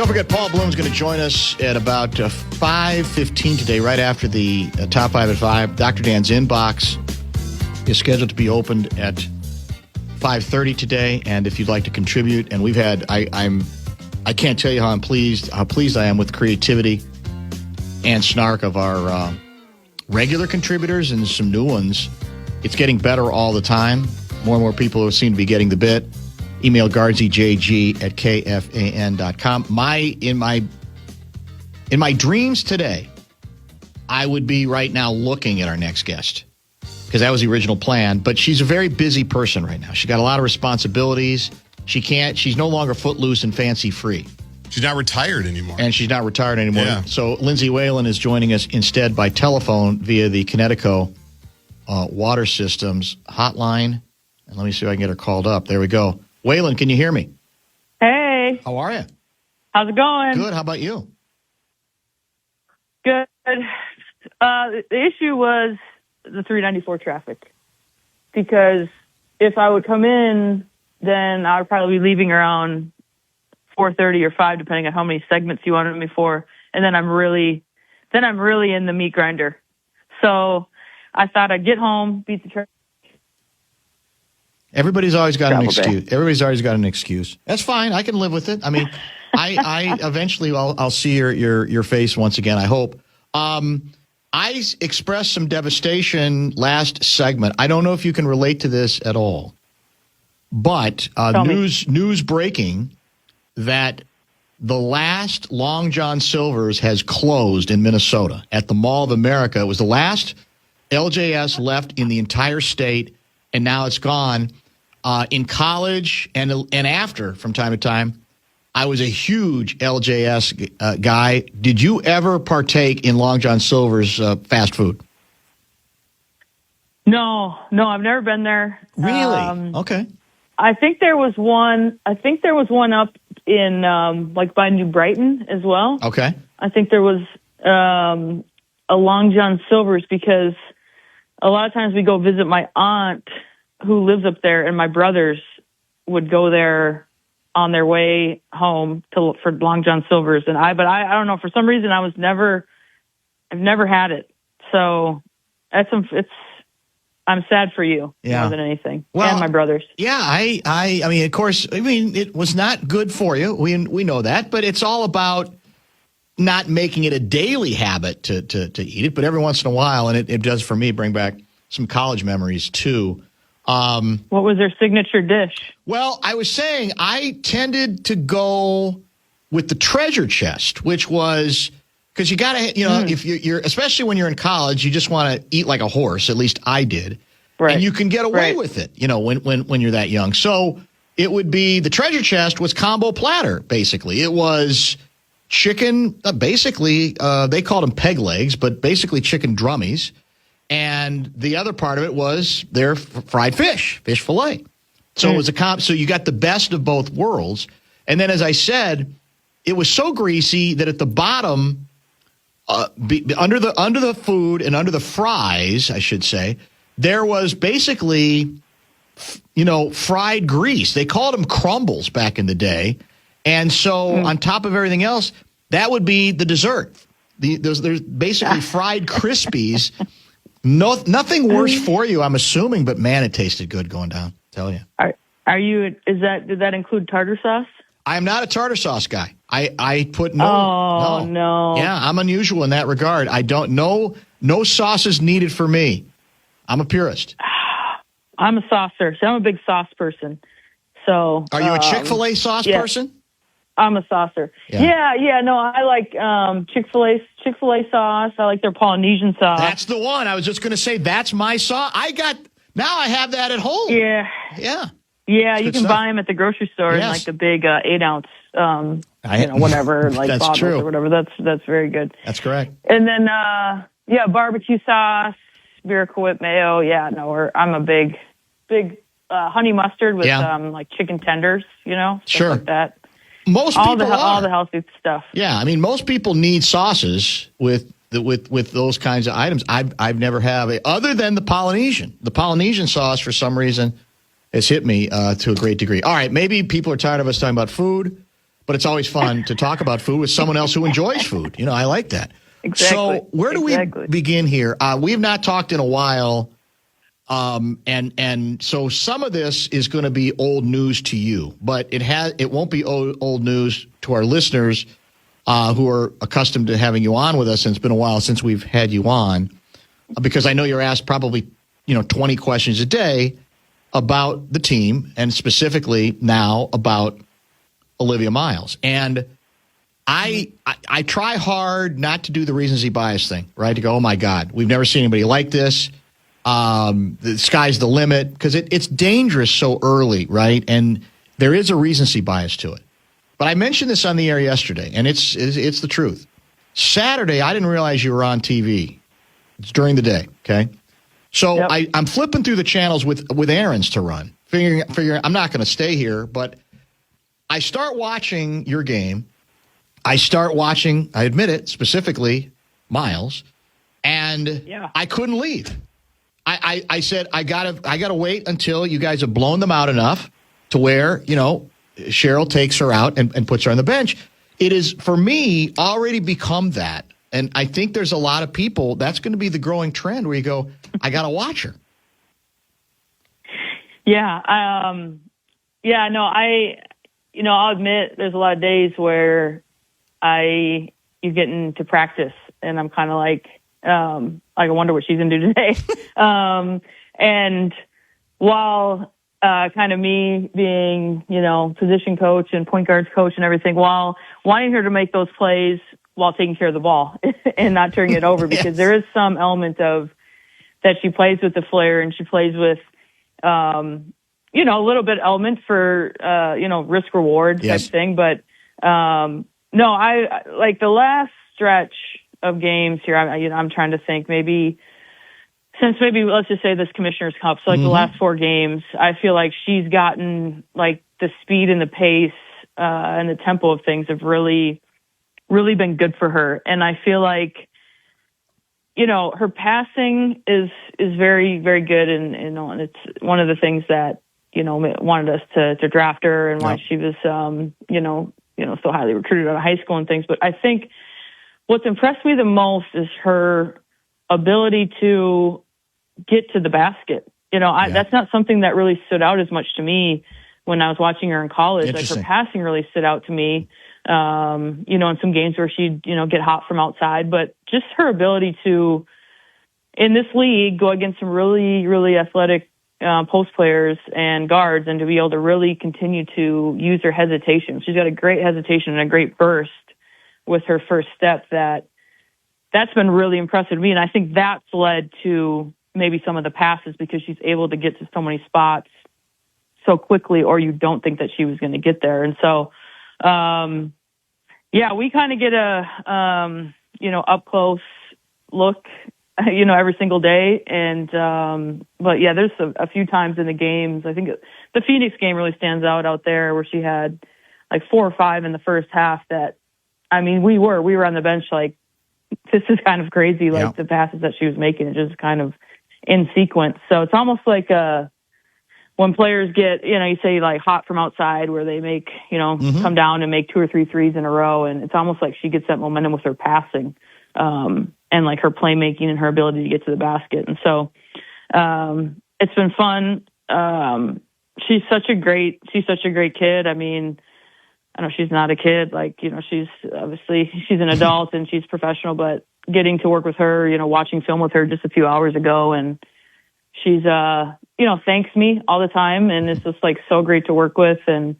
forget, Paul Bloom's going to join us at about 5:15 today, right after the Top 5 at 5. Dr. Dan's inbox is scheduled to be opened at 5:30 today, and if you'd like to contribute, and we've had, I can't tell you how pleased I am with the creativity and snark of our regular contributors and some new ones. It's getting better all the time. More and more people seem to be getting the bit. Email guardsyjg@kfan.com. In my dreams today, I would be right now looking at our next guest because that was the original plan. But she's a very busy person right now. She got a lot of responsibilities. She's no longer footloose and fancy free. She's not retired anymore. And she's not retired anymore. Yeah. So Lindsay Whalen is joining us instead by telephone via the Connecticut Water Systems hotline. And let me see if I can get her called up. There we go. Whalen, can you hear me? Hey. How are you? How's it going? Good. How about you? Good. The issue was the 394 traffic. Because if I would come in, then I would probably be leaving around 4:30 or 5, depending on how many segments you wanted me for. And then I'm really in the meat grinder. So I thought I'd get home, beat the traffic. Everybody's always got an excuse. Everybody's always got an excuse. That's fine. I can live with it. I mean, I eventually I'll see your face once again, I hope. I expressed some devastation last segment. I don't know if you can relate to this at all. But news breaking that the last Long John Silver's has closed in Minnesota at the Mall of America. It was the last LJS left in the entire state, and now it's gone. In college and after, from time to time, I was a huge LJS guy. Did you ever partake in Long John Silver's fast food? No, I've never been there. Really? Okay. I think there was one up in like by New Brighton as well. Okay. I think there was a Long John Silver's because a lot of times we go visit my aunt who lives up there, and my brothers would go there on their way home for Long John Silver's, but I don't know, for some reason I've never had it. So I'm sad for you more than anything. Well, and my brothers. Yeah, I mean, of course, it was not good for you. We know that, but it's all about not making it a daily habit to eat it, but every once in a while, and it does for me bring back some college memories too. What was their signature dish? Well, I was saying I tended to go with the treasure chest, which was because you got to, if you're especially when you're in college, you just want to eat like a horse. At least I did, right? And you can get away with it, when you're that young. So it would be the treasure chest was combo platter. Basically, it was chicken. Basically, they called them peg legs, but basically chicken drummies. And the other part of it was their fried fish fillet. So it was so you got the best of both worlds. And then, as I said, it was so greasy that at the bottom, under the food and under the fries, I should say, there was basically, fried grease. They called them crumbles back in the day. And so on top of everything else, that would be the dessert. There's basically fried Krispies. Nothing worse for you, I'm assuming, but man, it tasted good going down. Tell you. Are you? Did that include tartar sauce? I am not a tartar sauce guy. I put no. Oh no. Yeah, I'm unusual in that regard. I don't know. No sauces needed for me. I'm a purist. I'm a saucer. So I'm a big sauce person. So. Are you a Chick-fil-A sauce person? I'm a saucer. Yeah. No, I like Chick-fil-A sauce. I like their Polynesian sauce. That's the one. I was just going to say that's my sauce. Now I have that at home. Yeah. Yeah, you can buy them at the grocery store in like the big 8-ounce, whatever, like that's bottles true. Or whatever. That's very good. That's correct. And then barbecue sauce, Miracle-Whip mayo. Yeah, no, I'm a big honey mustard with like chicken tenders. Stuff like that. Most people all the healthy stuff. Yeah, I mean, most people need sauces with those kinds of items. I've never have other than the Polynesian. The Polynesian sauce, for some reason, has hit me to a great degree. All right, maybe people are tired of us talking about food, but it's always fun to talk about food with someone else who enjoys food. You know, I like that. Exactly. So where do we begin here? We have not talked in a while. And so some of this is going to be old news to you, but it won't be old news to our listeners who are accustomed to having you on with us. And it's been a while since we've had you on, because I know you're asked probably 20 questions a day about the team, and specifically now about Olivia Miles. And I try hard not to do the recency bias thing, right? To go, oh my God, we've never seen anybody like this. The sky's the limit, because it's dangerous so early, right? And there is a recency bias to it. But I mentioned this on the air yesterday, and it's the truth. Saturday, I didn't realize you were on TV. It's during the day, okay? So yep. I'm flipping through the channels with errands to run, figuring I'm not going to stay here, but I start watching your game. I start watching, I admit it, specifically Miles, and I couldn't leave. I said, I gotta wait until you guys have blown them out enough to where, Cheryl takes her out and puts her on the bench. It is, for me, already become that. And I think there's a lot of people, that's going to be the growing trend where you go, I got to watch her. Yeah. I'll admit there's a lot of days where you get into practice and I'm kind of like, I wonder what she's going to do today. And while kind of me being, position coach and point guards coach and everything, while wanting her to make those plays while taking care of the ball and not turning it over, because there is some element of that she plays with the flair and she plays with, a little bit element for, risk reward type thing. But, no, I like the last stretch of games here. I'm trying to think since let's just say this Commissioner's Cup. So the last 4 games, I feel like she's gotten like the speed and the pace, and the tempo of things have really, really been good for her. And I feel like, her passing is very, very good. And it's one of the things that, wanted us to draft her and why she was, so highly recruited out of high school and things. But I think what's impressed me the most is her ability to get to the basket. That's not something that really stood out as much to me when I was watching her in college. Like her passing really stood out to me, in some games where she'd, get hot from outside, but just her ability to, in this league, go against some really, really athletic post players and guards, and to be able to really continue to use her hesitation. She's got a great hesitation and a great burst with her first step that's been really impressive to me. And I think that's led to maybe some of the passes, because she's able to get to so many spots so quickly, or you don't think that she was going to get there. And so, we kind of get a, up close look, every single day. And, but yeah, there's a few times in the games, I think the Phoenix game really stands out there, where she had like 4 or 5 in the first half that, we were on the bench like, this is kind of crazy, like the passes that she was making, it just kind of in sequence. So it's almost like when players get, you say like hot from outside, where they make, come down and make 2 or 3 threes in a row. And it's almost like she gets that momentum with her passing, and like her playmaking and her ability to get to the basket. And so it's been fun. She's such a great kid. I know she's not a kid, she's an adult and she's professional, but getting to work with her, watching film with her just a few hours ago, and she's, thanks me all the time. And it's just like so great to work with. And,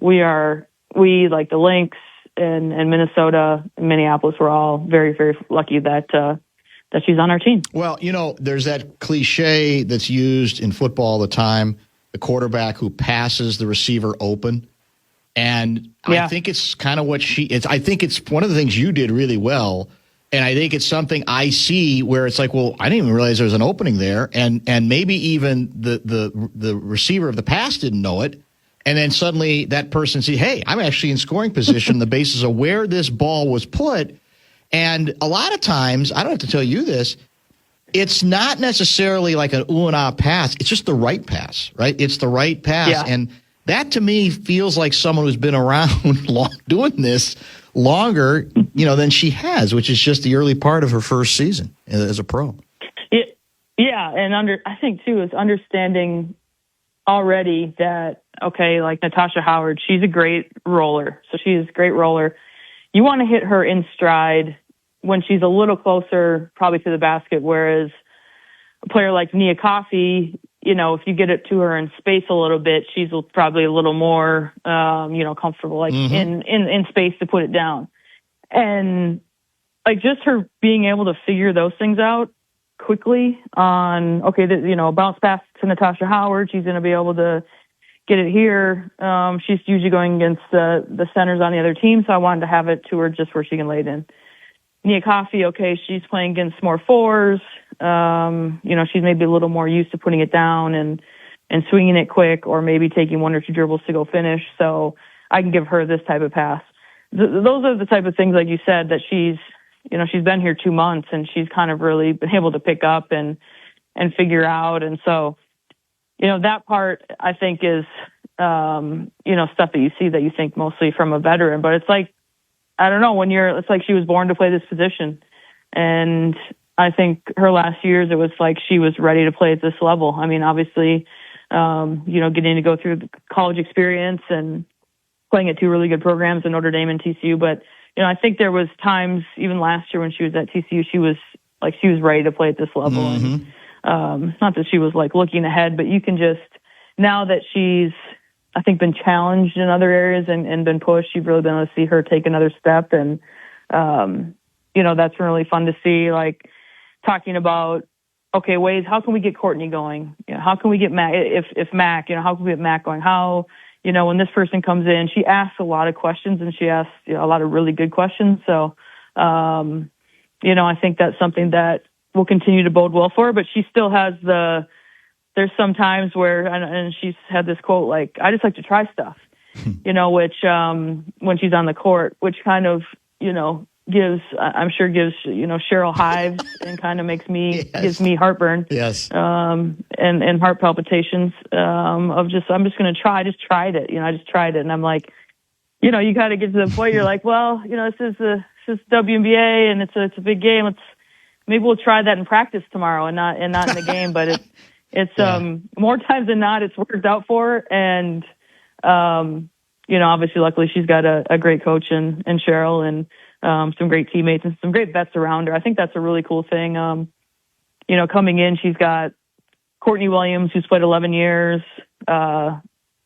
we like the Lynx and Minnesota and Minneapolis, we're all very, very lucky that she's on our team. Well, there's that cliche that's used in football all the time, the quarterback who passes the receiver open. And I think it's kind of what I think it's one of the things you did really well. And I think it's something I see where it's like, well, I didn't even realize there was an opening there. And maybe even the receiver of the pass didn't know it. And then suddenly that person sees, hey, I'm actually in scoring position on the basis of where this ball was put. And a lot of times, I don't have to tell you this, it's not necessarily like an ooh and ah pass. It's just the right pass, right? It's the right pass. Yeah. And That to me feels like someone who's been around doing this longer, than she has, which is just the early part of her first season as a pro. Yeah, and I think too is understanding already that, okay, like Natasha Howard, she's a great roller. So she's a great roller. You want to hit her in stride when she's a little closer probably to the basket, whereas a player like Nia Coffey, if you get it to her in space a little bit, she's probably a little more, comfortable in space to put it down. And like just her being able to figure those things out quickly on, okay, bounce pass to Natasha Howard. She's going to be able to get it here. She's usually going against the centers on the other team, so I wanted to have it to her just where she can lay it in. Nia Coffey, okay, she's playing against more fours. She's maybe a little more used to putting it down and swinging it quick, or maybe taking one or two dribbles to go finish. So I can give her this type of pass. Those are the type of things, like you said, that she's been here 2 months and she's kind of really been able to pick up and figure out. And so, that part I think is, stuff that you see that you think mostly from a veteran, but it's like, I don't know, it's like she was born to play this position. And I think her last years, it was like she was ready to play at this level. I mean, obviously, getting to go through the college experience and playing at two really good programs in Notre Dame and TCU. But, I think there was times even last year when she was at TCU, she was ready to play at this level. Mm-hmm. And not that she was like looking ahead, but you can just, now that she's, I think, been challenged in other areas and been pushed, you've really been able to see her take another step. And, that's really fun to see, like talking about, okay, ways, how can we get Courtney going? How can we get Mac, if Mac, how can we get Mac going? How, when this person comes in, she asks a lot of questions and she asks a lot of really good questions. So, I think that's something that will continue to bode well for her, but she still has there's some times where, and she's had this quote, like, I just like to try stuff, which, when she's on the court, which kind of, gives Cheryl hives and kind of makes me, gives me heartburn. Yes. And heart palpitations, of just, I'm just going to try, I just tried it. I just tried it. And I'm like, you got to get to the point you're like, well, this is WNBA and it's a big game. Maybe we'll try that in practice tomorrow and not in the game, but it's more times than not, it's worked out for her. And, obviously, luckily she's got a great coach in Cheryl and, some great teammates and some great vets around her. I think that's a really cool thing. Coming in, she's got Courtney Williams, who's played 11 years, Kayla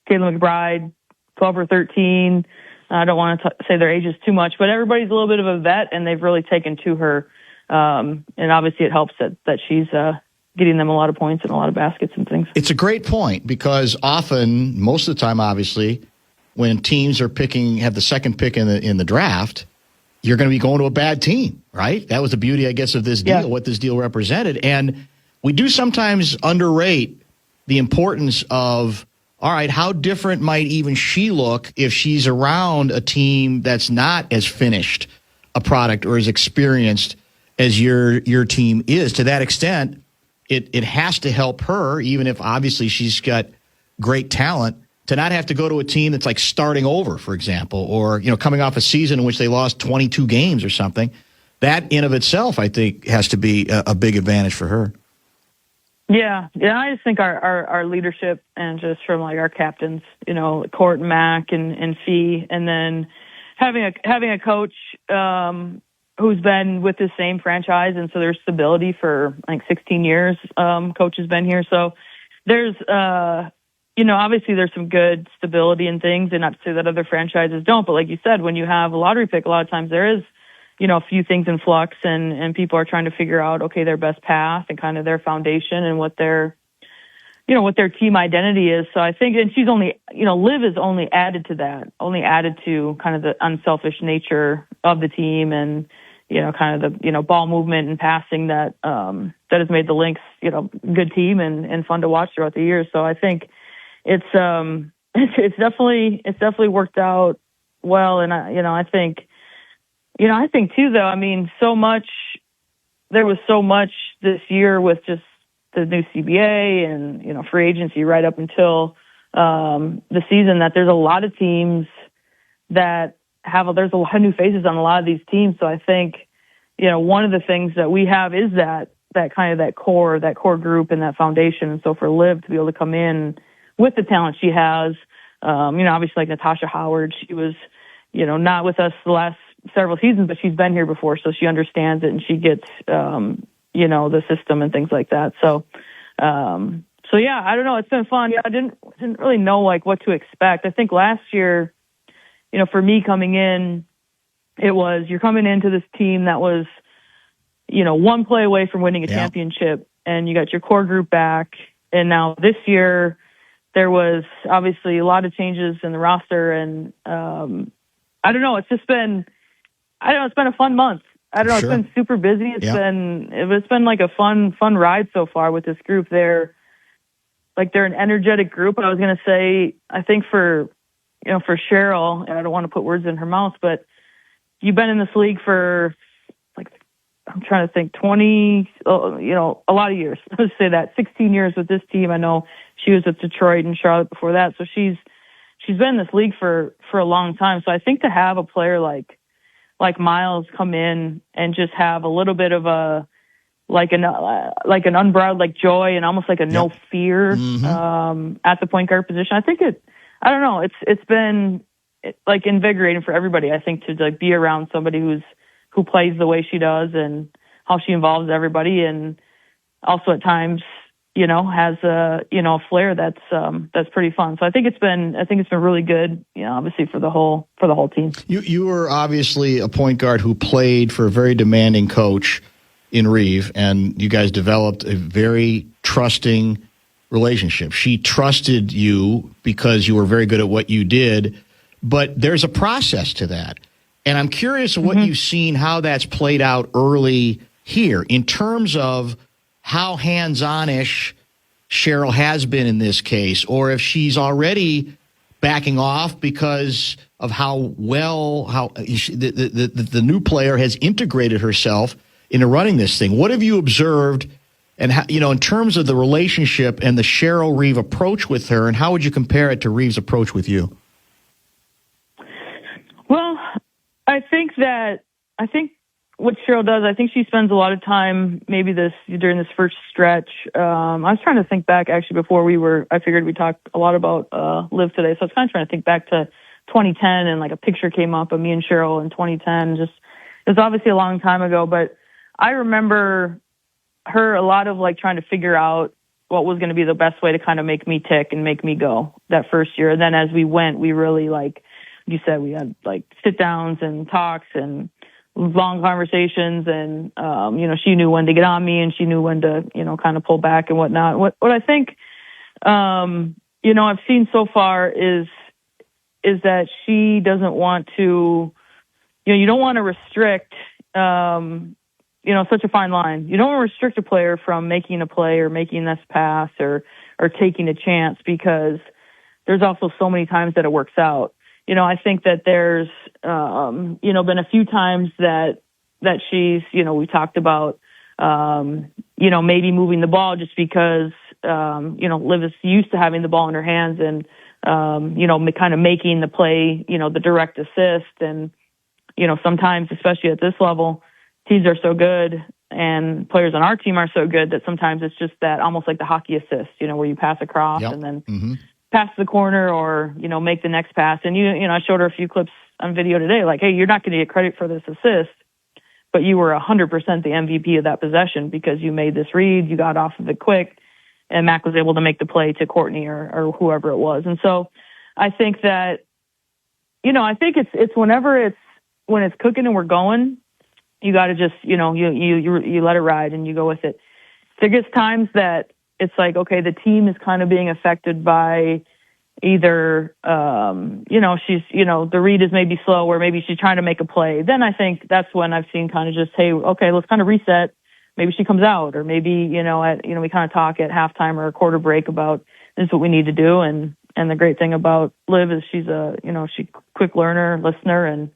McBride, 12 or 13. I don't want to say their ages too much, but everybody's a little bit of a vet, and they've really taken to her. And obviously it helps that she's getting them a lot of points and a lot of baskets and things. It's a great point because often, most of the time, obviously, when teams are have the second pick in the draft, you're going to be going to a bad team, right? That was the beauty, I guess, of this deal, what this deal represented. And we do sometimes underrate the importance of, all right, how different might even she look if she's around a team that's not as finished a product or as experienced as your team is. To that extent, it has to help her, even if obviously she's got great talent, to not have to go to a team that's like starting over, for example, or, coming off a season in which they lost 22 games or something. That in of itself, I think, has to be a big advantage for her. Yeah. I just think our leadership and just from like our captains, Court and Mac and Fee, and then having a coach who's been with the same franchise, and so there's stability for like 16 years. Coach has been here, so there's obviously there's some good stability and things, and not to say that other franchises don't, but like you said, when you have a lottery pick, a lot of times there is, a few things in flux and people are trying to figure out, okay, their best path and kind of their foundation and what their team identity is. So I think, and she's only, Liv is only added to that, only added to kind of the unselfish nature of the team and, kind of the, ball movement and passing that has made the Lynx, good team and fun to watch throughout the years. So I think, it's definitely worked out well. And I think too, though, I mean, there was so much this year with just the new CBA and, free agency right up until, the season, that there's a lot of teams that there's a lot of new faces on a lot of these teams. So I think, one of the things that we have is that kind of that core group and that foundation. And so for Liv to be able to come in with the talent she has, obviously like Natasha Howard, she was, not with us the last several seasons, but she's been here before, so she understands it and she gets, the system and things like that. So yeah, I don't know. It's been fun. I didn't really know like what to expect. I think last year, for me coming in, it was, you're coming into this team that was, one play away from winning a championship, and you got your core group back. And now this year, there was obviously a lot of changes in the roster, and I don't know. It's just been, it's been a fun month. I don't know. Sure. It's been super busy. It's been like a fun ride so far with this group. They're an energetic group. I was going to say, I think for Cheryl, and I don't want to put words in her mouth, but you've been in this league for I'm trying to think, 20, a lot of years. Let's say that 16 years with this team. I know she was with Detroit and Charlotte before that. So she's been in this league for a long time. So I think to have a player like Miles come in and just have a little bit of an unbridled joy and almost like a no fear at the point guard position. I think I don't know. It's been invigorating for everybody. I think to be around somebody who plays the way she does and how she involves everybody, and also at times, has a flair that's pretty fun. So I think it's been really good, obviously for the whole team. You were obviously a point guard who played for a very demanding coach in Reeve, and you guys developed a very trusting relationship. She trusted you because you were very good at what you did, but there's a process to that. And I'm curious what you've seen, how that's played out early here in terms of how hands-on-ish Cheryl has been in this case, or if she's already backing off because of how the new player has integrated herself into running this thing. What have you observed, and how, in terms of the relationship and the Cheryl Reeve approach with her, and how would you compare it to Reeve's approach with you? Well, I think what Cheryl does, I think she spends a lot of time maybe during this first stretch. I was trying to think back actually before I figured we talked a lot about Liv today. So I was kind of trying to think back to 2010, and like a picture came up of me and Cheryl in 2010. It was obviously a long time ago, but I remember her a lot of trying to figure out what was going to be the best way to kind of make me tick and make me go that first year. And then as we went, we really you said, we had sit downs and talks and long conversations, and she knew when to get on me and she knew when to kind of pull back and whatnot. What I think I've seen so far is that she doesn't want to, you don't want to restrict such a fine line. You don't want to restrict a player from making a play or making this pass or taking a chance, because there's also so many times that it works out. I think that there's, been a few times that she's, we talked about, maybe moving the ball just because, Liv is used to having the ball in her hands and, kind of making the play, the direct assist. And, sometimes, especially at this level, teams are so good and players on our team are so good that sometimes it's just that almost like the hockey assist, where you pass across and then pass the corner or, make the next pass. And, I showed her a few clips on video today, hey, you're not going to get credit for this assist, but you were 100% the MVP of that possession because you made this read, you got off of it quick, and Mac was able to make the play to Courtney or whoever it was. And so I think that, I think it's when it's cooking and we're going, you got to just, you let it ride and you go with it. There gets times that it's okay, the team is kind of being affected by either, she's, the read is maybe slow or maybe she's trying to make a play. Then I think that's when I've seen kind of just, hey, okay, let's kind of reset. Maybe she comes out, or maybe, we kind of talk at halftime or a quarter break about this is what we need to do. And the great thing about Liv is she's she's a quick learner, listener, and,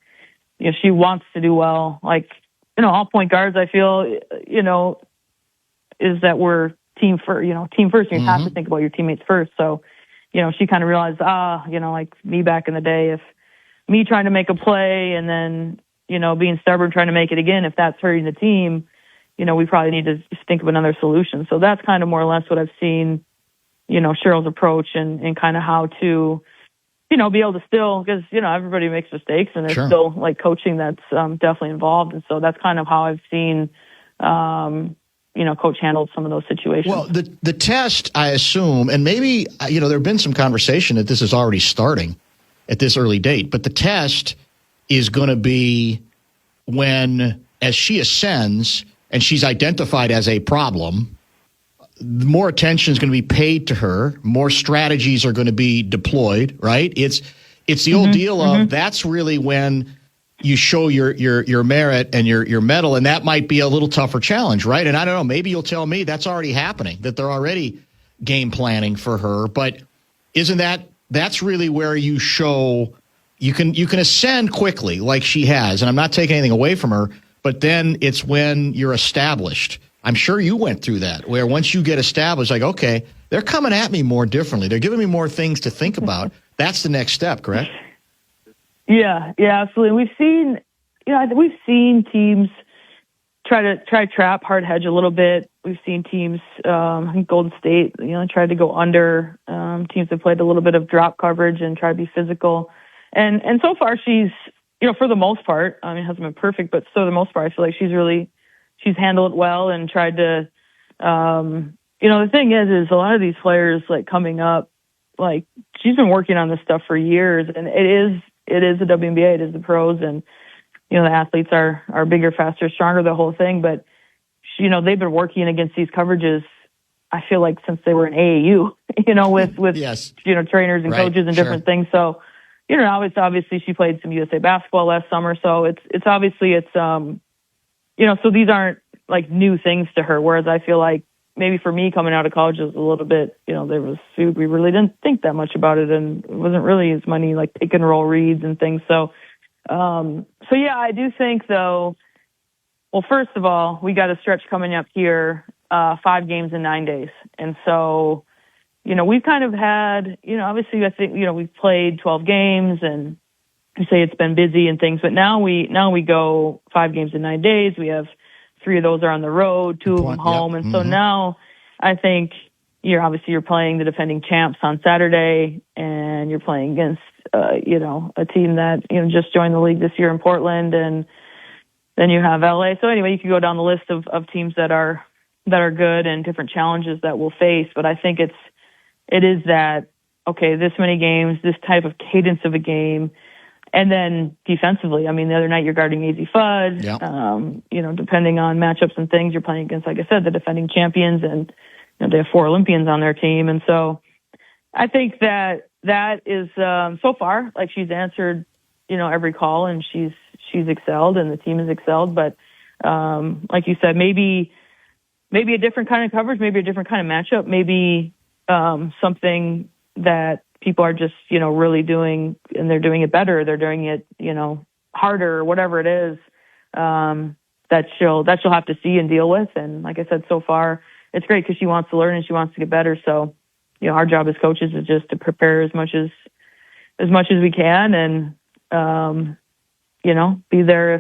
she wants to do well. All point guards, I feel, is that we're team first. And you have to think about your teammates first. So, she kind of realized, like me back in the day, if me trying to make a play and then, being stubborn, trying to make it again, if that's hurting the team, we probably need to just think of another solution. So that's kind of more or less what I've seen, Cheryl's approach and kind of how to, be able to still, because, everybody makes mistakes and there's Sure. still like coaching that's definitely involved. And so that's kind of how I've seen, coach handled some of those situations. Well, the test, I assume, and maybe, there have been some conversation that this is already starting at this early date, but the test is going to be when, as she ascends and she's identified as a problem, more attention is going to be paid to her, more strategies are going to be deployed, right? It's the old deal of that's really when you show your merit and your mettle, and that might be a little tougher challenge, right? And I don't know, maybe you'll tell me that's already happening, that they're already game planning for her, but isn't that's really where you show you can ascend quickly like she has, and I'm not taking anything away from her, but then it's when you're established. I'm sure you went through that, where once you get established, like, okay, they're coming at me more differently. They're giving me more things to think about. That's the next step, correct? Yeah, absolutely. We've seen teams try trap, hard hedge a little bit. We've seen teams, I think Golden State, tried to go under. Teams have played a little bit of drop coverage and try to be physical. And so far she's, for the most part, it hasn't been perfect, but for the most part, I feel like she's handled it well and tried to, the thing is a lot of these players like coming up, like she's been working on this stuff for years, and it is the WNBA, it is the pros, and, the athletes are bigger, faster, stronger, the whole thing. But, they've been working against these coverages, I feel like, since they were in AAU, with yes. Trainers and coaches and different things. So, now it's obviously she played some USA basketball last summer. So it's obviously, so these aren't like new things to her. Whereas I feel like maybe for me coming out of college was a little bit, we really didn't think that much about it, and it wasn't really as many like pick and roll reads and things. So yeah, I do think though, well, first of all, we got a stretch coming up here, 5 games in 9 days. And so, we've kind of had, obviously I think, we've played 12 games and you say it's been busy and things, but now we go 5 games in 9 days. We have 3 of those are on the road, 2 of them home. Yep. And so now I think you're playing the defending champs on Saturday, and you're playing against, a team that, just joined the league this year in Portland, and then you have LA. So anyway, you can go down the list of teams that are good and different challenges that we'll face. But I think it is that, okay, this many games, this type of cadence of a game. And then defensively, the other night you're guarding AZ Fudd. Yep. Depending on matchups and things, you're playing against, like I said, the defending champions, and they have 4 Olympians on their team. And so I think that is so far, like, she's answered, every call, and she's excelled, and the team has excelled. But like you said, maybe a different kind of coverage, maybe a different kind of matchup, maybe something that people are just, really doing, and they're doing it better. They're doing it, harder, whatever it is, that she'll have to see and deal with. And like I said, so far it's great because she wants to learn and she wants to get better. So, our job as coaches is just to prepare as much as we can, and, be there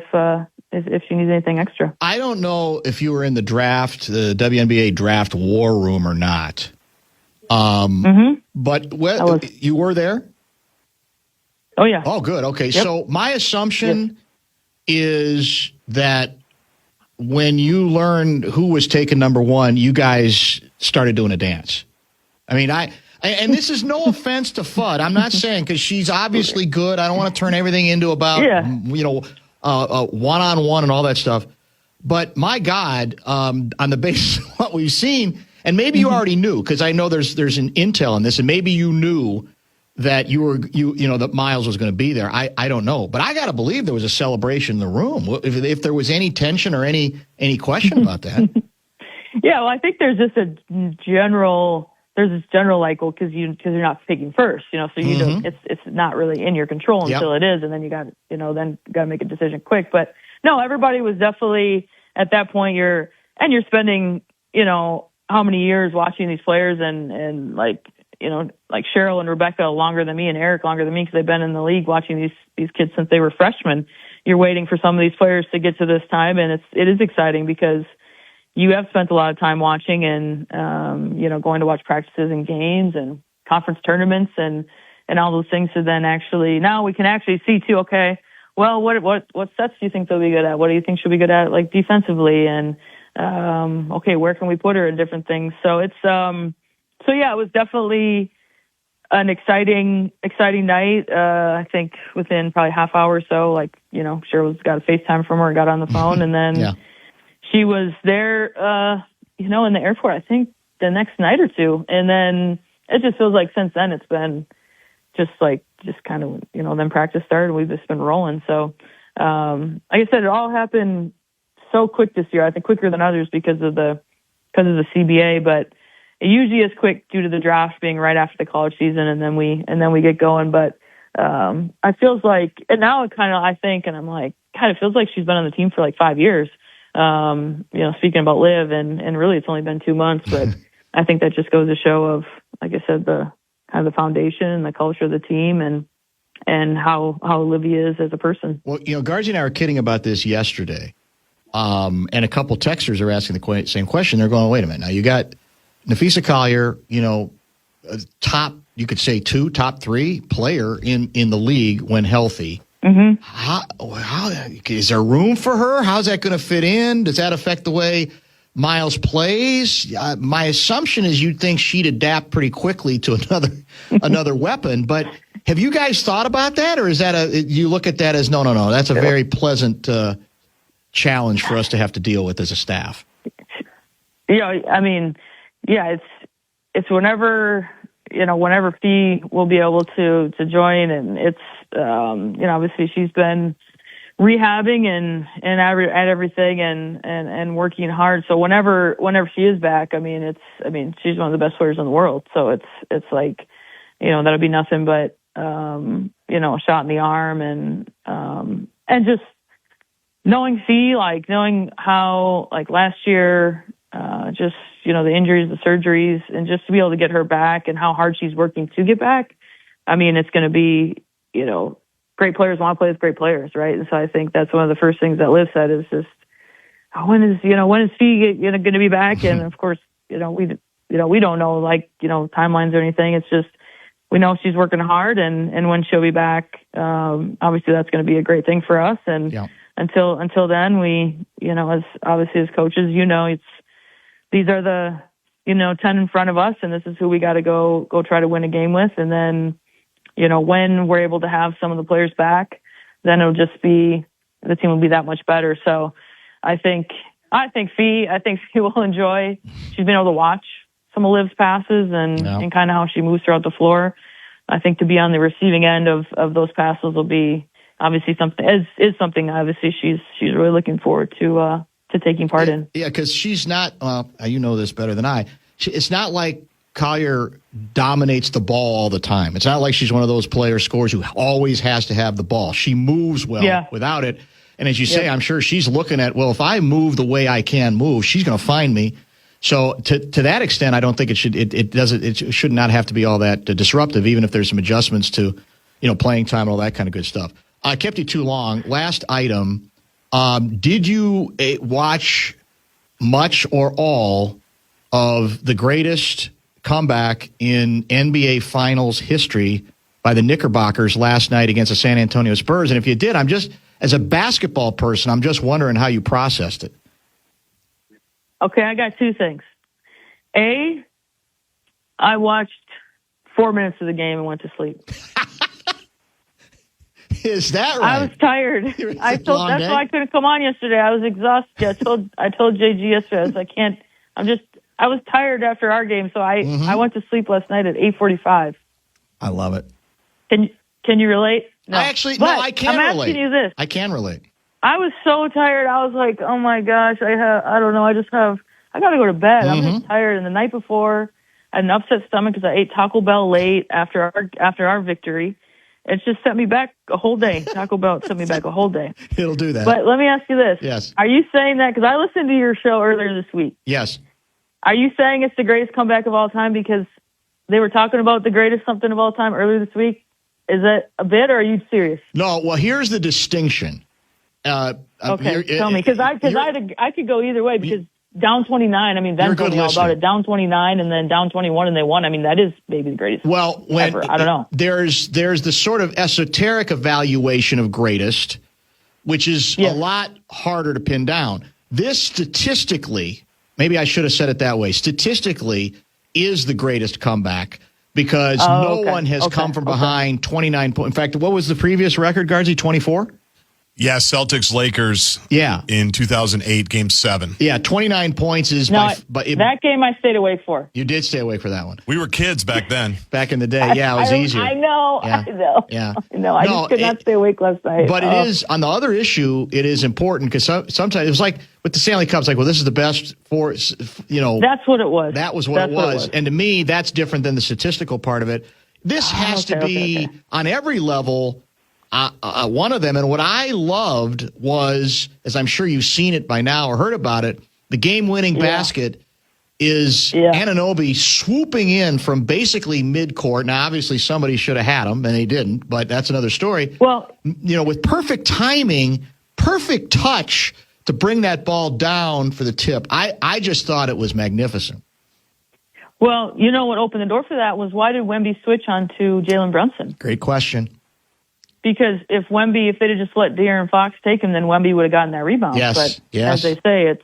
if she needs anything extra. I don't know if you were in the WNBA draft war room or not. But you were there? Oh, yeah. Oh, good. Okay. Yep. So my assumption is that when you learned who was taken number 1, you guys started doing a dance. And this is no offense to Fudd. I'm not saying, because she's obviously good. I don't want to turn everything into about, one-on-one and all that stuff. But my God, on the basis of what we've seen, and maybe you already knew, because I know there's an intel on this, and maybe you knew that that Miles was going to be there. I don't know, but I got to believe there was a celebration in the room. If there was any tension or any question about that. Yeah, well, I think there's just this general like, well, because you're not picking first, so you don't, it's not really in your control until it is, and then you got to make a decision quick. But no, everybody was definitely at that point. You're spending how many years watching these players and like, like Cheryl and Rebecca longer than me and Eric longer than me because they've been in the league watching these kids since they were freshmen. You're waiting for some of these players to get to this time, and it is exciting because you have spent a lot of time watching and going to watch practices and games and conference tournaments and all those things. So then now we can actually see too. Okay, well, what sets do you think they'll be good at? What do you think she'll be good at, like defensively? And okay, where can we put her in different things? So it's it was definitely an exciting night. I think within probably half hour or so, Cheryl's got a FaceTime from her, got on the phone, and then she was there, in the airport, I think the next night or two. And then it just feels like since then it's been just kind of, then practice started and we've just been rolling. So, like I said, it all happened so quick this year. I think quicker than others because of the CBA, but it usually is quick due to the draft being right after the college season, and then we get going. But I feels like, and now it kind of, I think, and I'm like, God, it feels like she's been on the team for like 5 years. Speaking about Liv, and really it's only been 2 months, but I think that just goes to show of, like I said, the kind of the foundation and the culture of the team and how Olivia is as a person. Well, Gargi and I were kidding about this yesterday. And a couple texters are asking the same question. They're going, wait a minute. Now you got Nafisa Collier, top, you could say top 3 player in the league when healthy. Mm-hmm. How is there room for her? How's that going to fit in? Does that affect the way Miles plays? My assumption is you'd think she'd adapt pretty quickly to another weapon. But have you guys thought about that, or is that you look at that as no? That's a very pleasant challenge for us to have to deal with as a staff. It's whenever Fee will be able to join, and it's obviously she's been rehabbing and at everything and working hard. So whenever she is back, she's one of the best players in the world. So it's like, that'll be nothing but a shot in the arm and just knowing Fee, knowing how last year, the injuries, the surgeries, and just to be able to get her back and how hard she's working to get back. It's going to be, great players want to play with great players, right? And so I think that's one of the first things that Liv said is just, when is Fee going to be back? And of course, we don't know timelines or anything. It's just, we know she's working hard and when she'll be back, obviously that's going to be a great thing for us. And until then, we, as coaches, these are the, 10 in front of us, and this is who we got to go try to win a game with. And then, when we're able to have some of the players back, then it'll just be, the team will be that much better. So I think Fee will enjoy, she's been able to watch some of Liv's passes and kind of how she moves throughout the floor. I think to be on the receiving end of those passes will be obviously something obviously she's really looking forward to taking part in. Yeah, because she's not, you know this better than I, it's not like Collier dominates the ball all the time. It's not like she's one of those scorers who always has to have the ball. She moves well without it. And as you say, I'm sure she's looking at, well, if I move the way I can move, she's going to find me. So to that extent, I don't think it should not have to be all that disruptive, even if there's some adjustments to, playing time and all that kind of good stuff. I kept you too long. Last item. Did you watch much or all of the greatest comeback in NBA Finals history by the Knickerbockers last night against the San Antonio Spurs? And if you did, as a basketball person, I'm just wondering how you processed it. Okay, I got 2 things. A, I watched 4 minutes of the game and went to sleep. Is that right? I was tired. That's why I couldn't come on yesterday. I was exhausted. I told JG yesterday, I was tired after our game, so I went to sleep last night at 8:45. I love it. Can you relate? No. I can relate. I'm asking you this. I can relate. I was so tired. I was like, oh my gosh, I don't know. I got to go to bed. I'm just tired. And the night before, I had an upset stomach because I ate Taco Bell late after our victory. It's just sent me back a whole day. Taco Bell sent me back a whole day. It'll do that. But let me ask you this. Yes. Are you saying that, because I listened to your show earlier this week. Yes. Are you saying it's the greatest comeback of all time because they were talking about the greatest something of all time earlier this week. Is that a bit, or are you serious? No, well, here's the distinction. Okay, tell me, because I could go either way, because down 29, I mean, Ben told me all about it. Down 29 and then down 21 and they won. I mean, that is maybe the greatest ever. I don't know. There's the sort of esoteric evaluation of greatest, which is a lot harder to pin down. This statistically, maybe I should have said it that way, statistically is the greatest comeback because no one has come from behind 29 points. In fact, what was the previous record, Guardsy? 24? Yeah, Celtics-Lakers in 2008, Game 7. Yeah, 29 points is that game I stayed awake for. You did stay awake for that one. We were kids back then. Back in the day, it was easier. I know. Yeah. I know. I just could not stay awake last night. But it is, on the other issue, it is important because sometimes it was like with the Stanley Cups, like, well, this is the best for, That's what it was. That was what it was. And to me, that's different than the statistical part of it. This has to be on every level. One of them, and what I loved was, as I'm sure you've seen it by now or heard about it, the game-winning basket is Anunoby swooping in from basically midcourt. Now, obviously, somebody should have had him, and they didn't, but that's another story. Well, with perfect timing, perfect touch to bring that ball down for the tip. I just thought it was magnificent. Well, what opened the door for that was, why did Wemby switch on to Jalen Brunson? Great question. Because if they'd have just let De'Aaron Fox take him, then Wemby would have gotten that rebound. Yes, but as they say, it's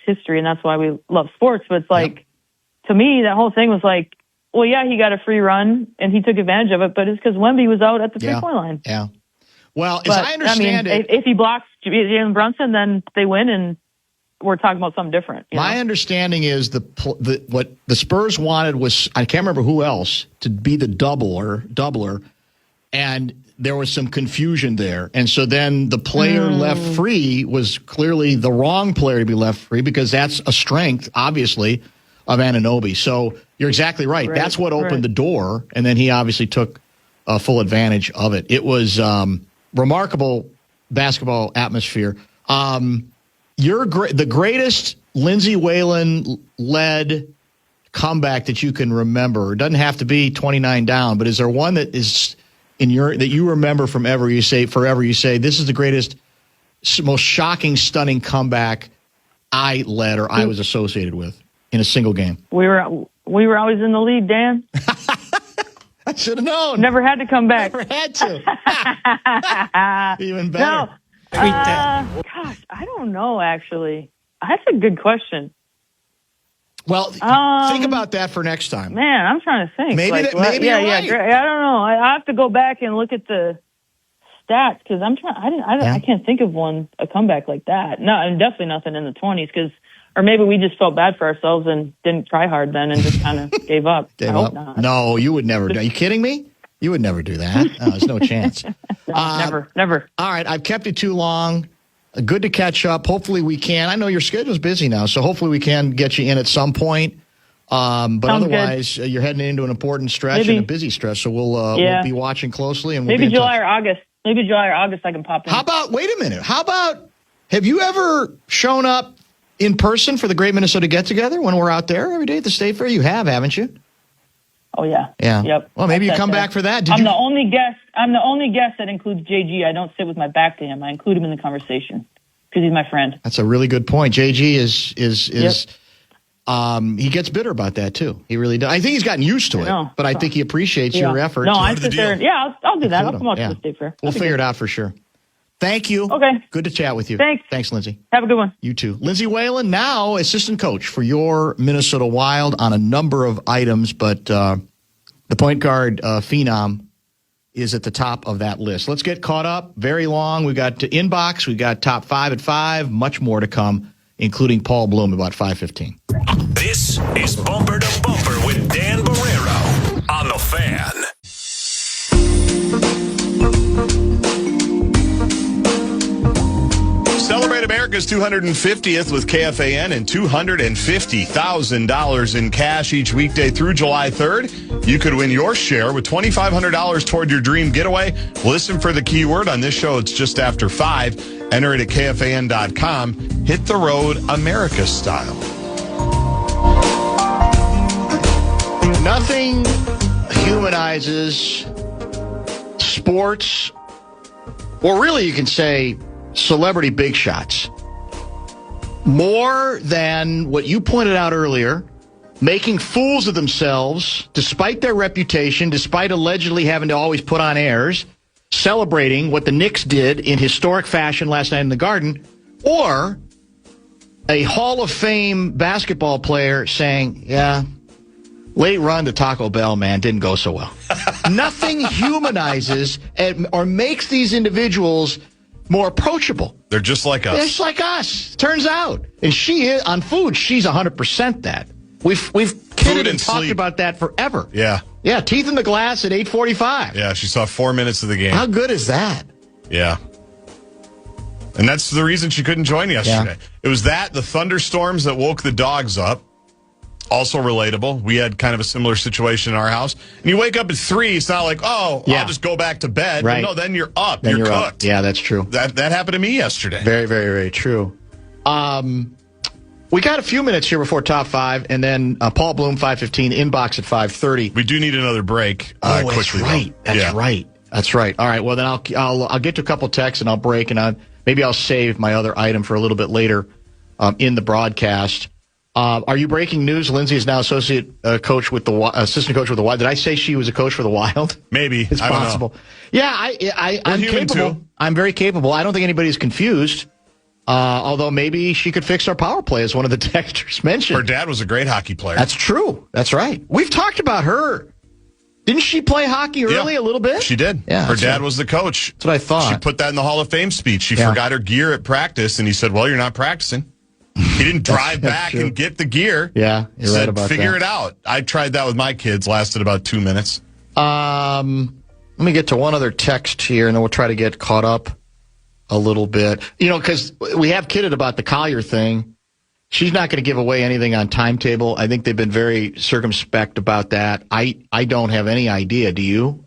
history, and that's why we love sports. But it's like, to me, that whole thing was like, well, yeah, he got a free run, and he took advantage of it, but it's because Wemby was out at the three-point line. Yeah. Well, as I understand it... If he blocks Jalen Brunson, then they win, and we're talking about something different. My understanding is what the Spurs wanted was, I can't remember who else, to be the doubler, and there was some confusion there. And so then the player left free was clearly the wrong player to be left free because that's a strength, obviously, of Anunoby. So you're exactly right. That's what opened the door, and then he obviously took full advantage of it. It was remarkable basketball atmosphere. The greatest Lindsay Whalen-led comeback that you can remember, it doesn't have to be 29 down, but is there one that is... that you remember from forever, you say, this is the greatest, most shocking, stunning comeback I led or I was associated with in a single game? We were always in the lead, Dan. I should have known. Never had to come back. Never had to. Even better. No. Gosh, I don't know, actually. That's a good question. Well, think about that for next time. Man, I'm trying to think. Maybe you're right. I don't know. I have to go back and look at the stats because I can't think of a comeback like that. No, and definitely nothing in the 20s or maybe we just felt bad for ourselves and didn't try hard then and just kind of gave up. I hope not. No, you would never. Are you kidding me? You would never do that. No, there's no chance. Never. All right, I've kept you too long. Good to catch up. Hopefully we can. I know your schedule's busy now, so hopefully we can get you in at some point. But otherwise, you're heading into an important stretch and a busy stretch, so we'll be watching closely. And maybe July or August. Maybe July or August I can pop in. Wait a minute. Have you ever shown up in person for the Great Minnesota Get-Together when we're out there every day at the State Fair? You have, haven't you? Oh, yeah. Yeah. Yep. Well, maybe you come back for that. I'm the only guest that includes JG. I don't sit with my back to him. I include him in the conversation because he's my friend. That's a really good point. JG is he gets bitter about that too. He really does. I think he's gotten used to it, but I think he appreciates your effort. No, I sit there. Yeah, I'll do that. I'll come out to the State Fair. We'll figure it out for sure. Thank you. Okay. Good to chat with you. Thanks, Lindsay. Have a good one. You too. Lindsay Whalen, now assistant coach for your Minnesota Wild on a number of items, but the point guard phenom is at the top of that list. Let's get caught up. Very long. We got to inbox. We got top 5 at 5. Much more to come, including Paul Bloom about 5:15. This is Bumper to Bumper with Dan Barrero on the Fan. Celebrate America's 250th with KFAN and $250,000 in cash each weekday through July 3rd. You could win your share with $2,500 toward your dream getaway. Listen for the keyword on this show. It's just after 5. Enter it at KFAN.com. Hit the road America style. Nothing humanizes sports, or really you can say celebrity big shots, more than what you pointed out earlier, making fools of themselves despite their reputation, despite allegedly having to always put on airs, celebrating what the Knicks did in historic fashion last night in the Garden, or a Hall of Fame basketball player saying, yeah, late run to Taco Bell, man, didn't go so well. Nothing humanizes or makes these individuals more approachable. They're just like us. They're just like us, turns out. And she is, on food, she's 100% that. We've kidded and talked about that forever. Yeah. Yeah, teeth in the glass at 8:45. Yeah, she saw 4 minutes of the game. How good is that? Yeah. And that's the reason she couldn't join yesterday. Yeah. It was that, the thunderstorms that woke the dogs up. Also relatable. We had kind of a similar situation in our house. And you wake up at 3, it's not like, I'll just go back to bed. Right. No, then you're up. Then you're cooked. Up. Yeah, that's true. That happened to me yesterday. Very, very, very true. We got a few minutes here before top 5, and then Paul Bloom, 5:15, inbox at 5:30. We do need another break. Quickly. That's right. That's right. All right. Well, then I'll get to a couple texts and I'll break, and maybe I'll save my other item for a little bit later in the broadcast. Are you breaking news? Lindsay is now assistant coach with the Wild. Did I say she was a coach for the Wild? Maybe. It's possible. Yeah, I'm capable. Too. I'm very capable. I don't think anybody's confused. Although maybe she could fix our power play, as one of the texters mentioned. Her dad was a great hockey player. That's true. That's right. We've talked about her. Didn't she play hockey early a little bit? She did. Yeah, her dad was the coach. That's what I thought. She put that in the Hall of Fame speech. She forgot her gear at practice, and he said, well, you're not practicing. He didn't drive back and get the gear. Yeah, you're right about figure that. it out. I tried that with my kids. Lasted about 2 minutes. Let me get to one other text here, and then we'll try to get caught up a little bit. Because we have kidded about the Collier thing. She's not going to give away anything on timetable. I think they've been very circumspect about that. I don't have any idea. Do you?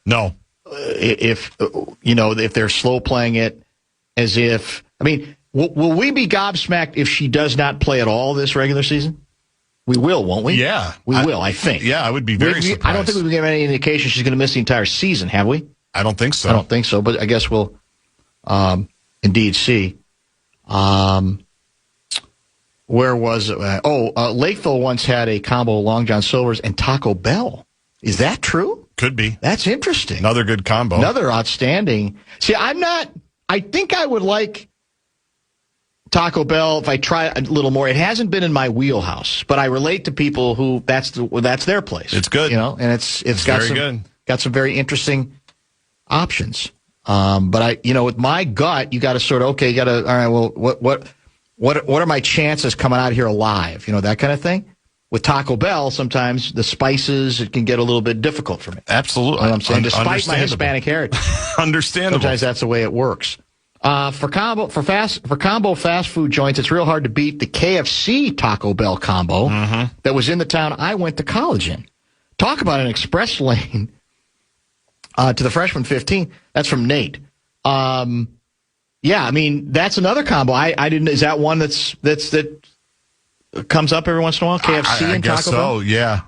No. If they're slow playing it, as if, will we be gobsmacked if she does not play at all this regular season? We will, won't we? Yeah. We will, I think. Yeah, I would be very surprised. I don't think we've given any indication she's going to miss the entire season, have we? I don't think so. I don't think so, but I guess we'll indeed see. Where was it? Lakeville once had a combo of Long John Silver's and Taco Bell. Is that true? Could be. That's interesting. Another good combo. Another outstanding. See, I think I would like Taco Bell if I try a little more. It hasn't been in my wheelhouse, but I relate to people who that's their place. It's good. And it's got some very interesting options. But with my gut, you got to sort of, all right, well, what are my chances coming out here alive? That kind of thing. With Taco Bell, sometimes the spices, it can get a little bit difficult for me. Absolutely. You know what I'm saying? Despite my Hispanic heritage. Understandable. Sometimes that's the way it works. For combo fast food joints, it's real hard to beat the KFC Taco Bell combo that was in the town I went to college in. Talk about an express lane to the freshman 15. That's from Nate. That's another combo. I didn't. Is that one that comes up every once in a while? KFC and Taco Bell? So, yeah.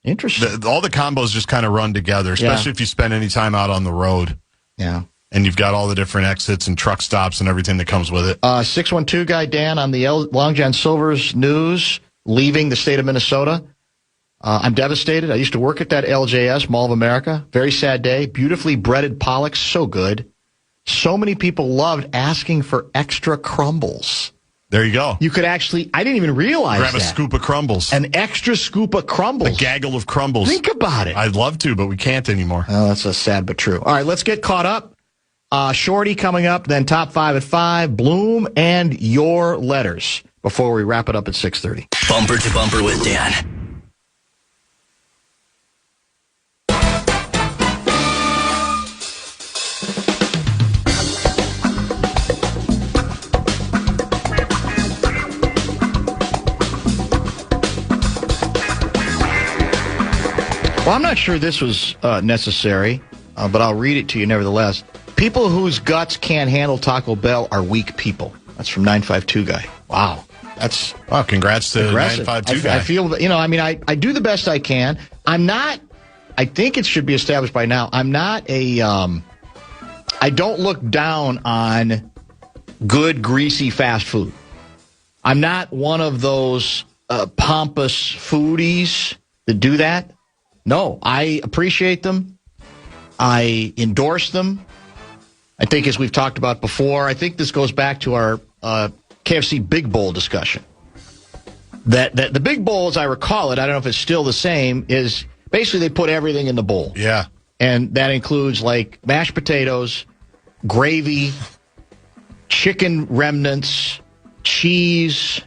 Interesting. All the combos just kind of run together, especially if you spend any time out on the road. Yeah. And you've got all the different exits and truck stops and everything that comes with it. 612 guy Dan on the Long John Silver's news, leaving the state of Minnesota. I'm devastated. I used to work at that LJS, Mall of America. Very sad day. Beautifully breaded Pollocks, so good. So many people loved asking for extra crumbles. There you go. You could actually, I didn't even realize Grab a scoop of crumbles. An extra scoop of crumbles. A gaggle of crumbles. Think about it. I'd love to, but we can't anymore. Oh, that's sad but true. All right, let's get caught up. Shorty coming up, then top 5 at 5, Bloom, and your letters before we wrap it up at 6:30. Bumper to Bumper with Dan. Well, I'm not sure this was necessary, but I'll read it to you nevertheless. People whose guts can't handle Taco Bell are weak people. That's from 952 guy. Wow. congrats to aggressive. 952 guy. I feel, I do the best I can. I'm not, I think it should be established by now, I'm not I don't look down on good, greasy fast food. I'm not one of those pompous foodies that do that. No, I appreciate them. I endorse them. I think, as we've talked about before, I think this goes back to our KFC Big Bowl discussion. That the Big Bowl, as I recall it, I don't know if it's still the same, is basically they put everything in the bowl. Yeah. And that includes like mashed potatoes, gravy, chicken remnants, cheese.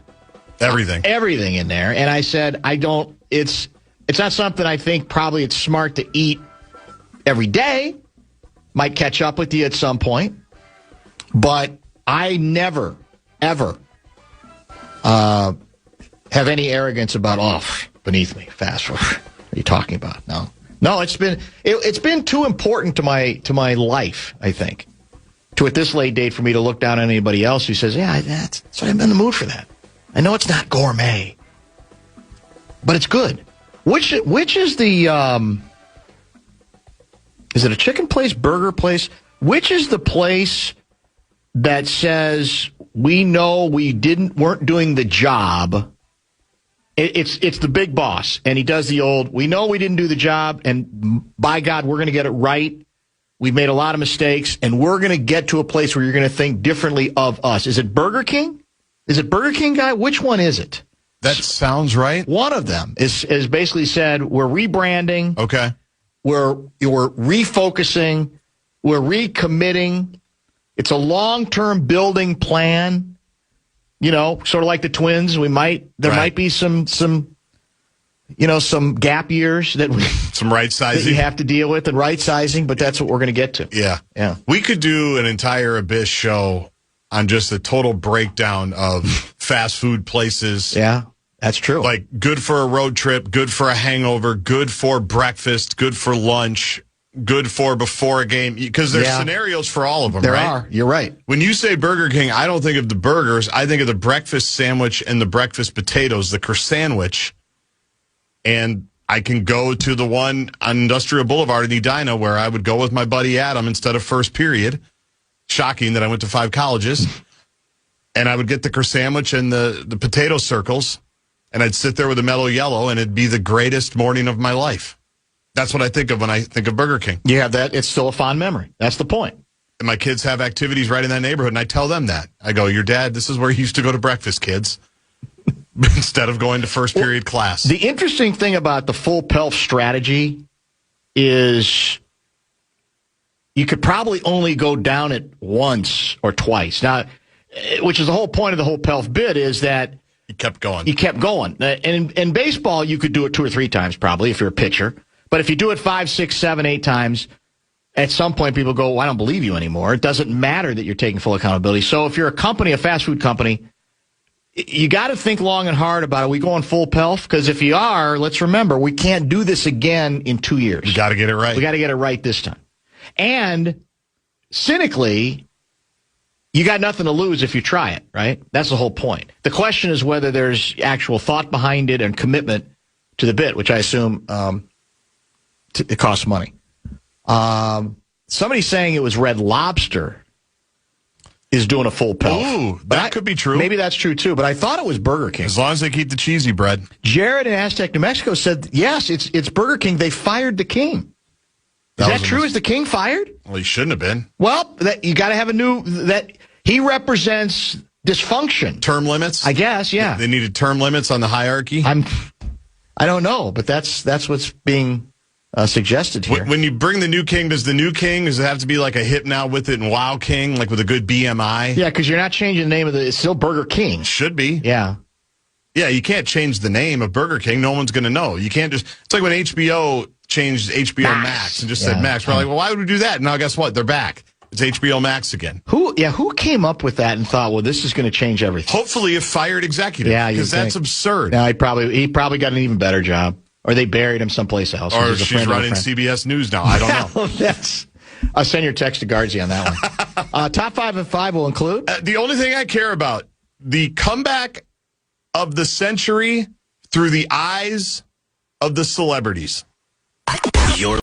Everything in there. And I said, it's not something I think probably it's smart to eat every day. Might catch up with you at some point. But I never, ever have any arrogance about, beneath me, fast food. What are you talking about? No, it's been too important to my life, I think, to at this late date for me to look down on anybody else who says, that's I'm in the mood for that. I know it's not gourmet, but it's good. Which is the is it a chicken place, burger place? Which is the place that says we know we weren't doing the job? It's the big boss, and he does the old, we know we didn't do the job, and by God, we're going to get it right. We've made a lot of mistakes, and we're going to get to a place where you're going to think differently of us. Is it Burger King? Is it Burger King, guy? Which one is it? That sounds right. One of them is basically said, we're rebranding. Okay. We're refocusing. We're recommitting. It's a long-term building plan. Sort of like the Twins. There might be some gap years some right sizing that you have to deal with, and right sizing, but that's what we're going to get to. Yeah. We could do an entire Abyss show on just a total breakdown of fast food places. Yeah, that's true. Like good for a road trip, good for a hangover, good for breakfast, good for lunch, good for before a game, because there's scenarios for all of them, there right? There are. You're right. When you say Burger King, I don't think of the burgers. I think of the breakfast sandwich and the breakfast potatoes, the croissant. And I can go to the one on Industrial Boulevard in Edina where I would go with my buddy Adam instead of first period. Shocking that I went to 5 colleges. And I would get the croissant and the potato circles, and I'd sit there with a mellow yellow, and it'd be the greatest morning of my life. That's what I think of when I think of Burger King. You have that. It's still a fond memory. That's the point. And my kids have activities right in that neighborhood, and I tell them that. I go, your dad, this is where he used to go to breakfast, kids, instead of going to first period class. The interesting thing about the full PELF strategy is you could probably only go down it once or twice. Now, which is the whole point of the whole PELF bid, is that you kept going. And in baseball, you could do it 2 or 3 times probably if you're a pitcher. But if you do it 5, 6, 7, 8 times, at some point people go, well, I don't believe you anymore. It doesn't matter that you're taking full accountability. So if you're a company, a fast food company, you got to think long and hard about, are we going full PELF? Because if you are, let's remember, we can't do this again in 2 years. We got to get it right. We got to get it right this time. And cynically, you got nothing to lose if you try it, right? That's the whole point. The question is whether there's actual thought behind it and commitment to the bit, which I assume it costs money. Somebody's saying it was Red Lobster is doing a full PELF. Ooh, that could be true. Maybe that's true, too, but I thought it was Burger King. As long as they keep the cheesy bread. Jared in Aztec, New Mexico said, yes, it's Burger King. They fired the king. Is that true? Is the king fired? Well, he shouldn't have been. Well, you got to have he represents dysfunction. Term limits? I guess, yeah. They needed term limits on the hierarchy? I don't know, but that's what's being suggested here. When you bring the new king, does it have to be like a hip now with it and wow king, like with a good BMI? Yeah, because you're not changing the name of it's still Burger King. Should be. Yeah. Yeah, you can't change the name of Burger King. No one's going to know. You can't it's like when HBO changed HBO Max and just said Max. We're like, well, why would we do that? Now, guess what? They're back. It's HBO Max again. Who came up with that and thought, well, this is going to change everything? Hopefully a fired executive. Yeah, because that's absurd. No, he probably got an even better job. Or they buried him someplace else. Or she's running CBS News now. I don't know. I'll send your text to Guardsy on that one. Top 5 and 5 will include? The only thing I care about, the comeback of the century through the eyes of the celebrities. You're